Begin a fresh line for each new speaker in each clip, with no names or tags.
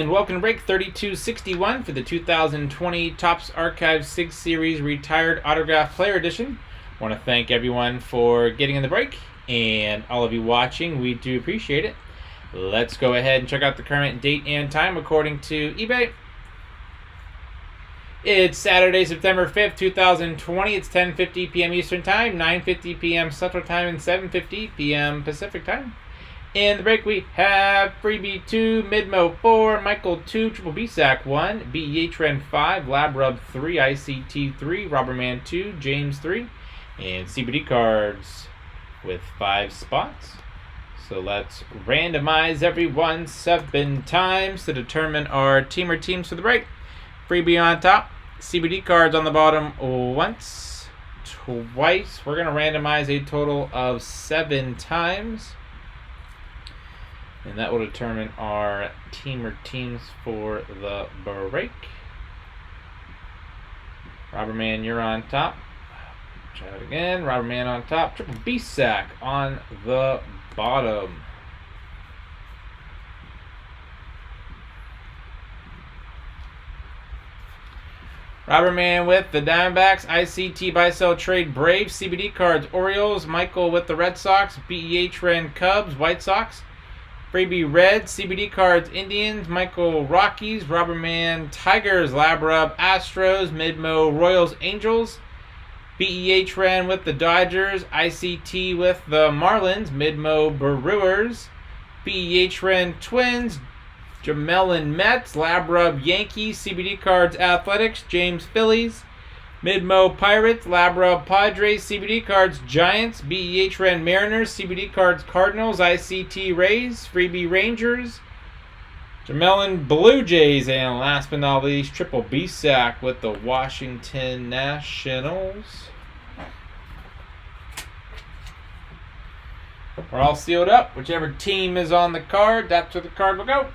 And welcome to break 3261 for the 2020 Topps Archives 6 Series Retired Autograph Player Edition. I want to thank everyone for getting in the break, and all of you watching, we do appreciate it. Let's go ahead and check out the current date and time according to eBay. It's Saturday, September 5th, 2020. It's 10:50 p.m. Eastern Time, 9:50 p.m. Central Time, and 7:50 p.m. Pacific Time. In the break, we have Freebie 2, Midmo 4, Michael 2, Triple B Sack 1, BEA Trend 5, Lab Rub 3, ICT 3, Robberman 2, James 3, and CBD cards with 5 spots. So let's randomize everyone 7 times to determine our team or teams for the break. Freebie on top, CBD cards on the bottom once, twice. We're going to randomize a total of 7 times. And that will determine our team or teams for the break. Robberman, you're on top. Try it again. Robberman on top. Triple B Sack on the bottom. Robberman with the Diamondbacks, ICT Buy Sell Trade Braves, CBD cards Orioles, Michael with the Red Sox, BEA Trend Cubs, White Sox, Freebie Red, CBD cards Indians, Michael Rockies, Robberman Tigers, Lab Rub Astros, Midmo Royals Angels, BEA Trend with the Dodgers, ICT with the Marlins, Midmo Brewers, BEA Trend Twins, Jamelin Mets, Lab Rub Yankees, CBD cards Athletics, James Phillies, Midmo Pirates, Lab Rub Padres, CBD cards Giants, BEA Trend Mariners, CBD cards Cardinals, ICT Rays, Freebie Rangers, Jamelin Blue Jays, and last but not least, Triple B Sack with the Washington Nationals. We're all sealed up. Whichever team is on the card, that's where the card will go.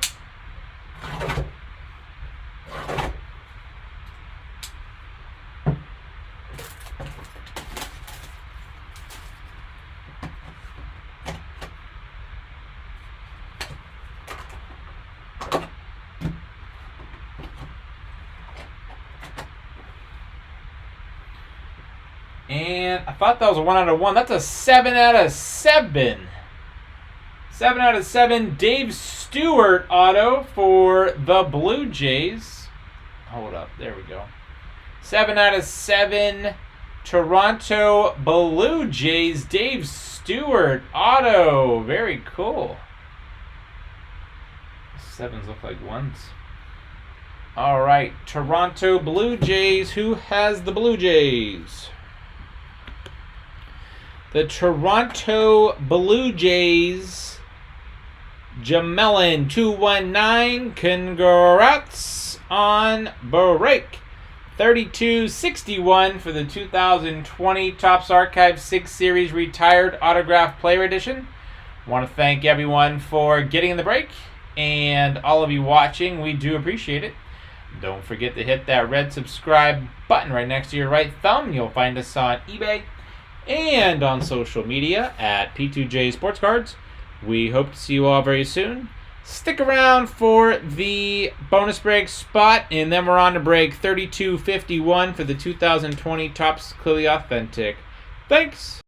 And I thought that was a 1 out of 1. That's a 7 out of 7. 7 out of 7. Dave Stewart auto for the Blue Jays. Hold up. There we go. 7 out of 7. Toronto Blue Jays. Dave Stewart auto. Very cool. 7s look like 1s. All right. Toronto Blue Jays. Who has the Blue Jays? The Toronto Blue Jays, Jamelin 219. Congrats on break. 3261 for the 2020 Topps Archives 6 Series Retired Autograph Player Edition. I want to thank everyone for getting in the break, and all of you watching, we do appreciate it. Don't forget to hit that red subscribe button right next to your right thumb. You'll find us on eBay and on social media at p2j-sportscards. We hope to see you all very soon. Stick around for the bonus break spot, and then we're on to break 3251 for the 2020 Topps Clearly Authentic. Thanks!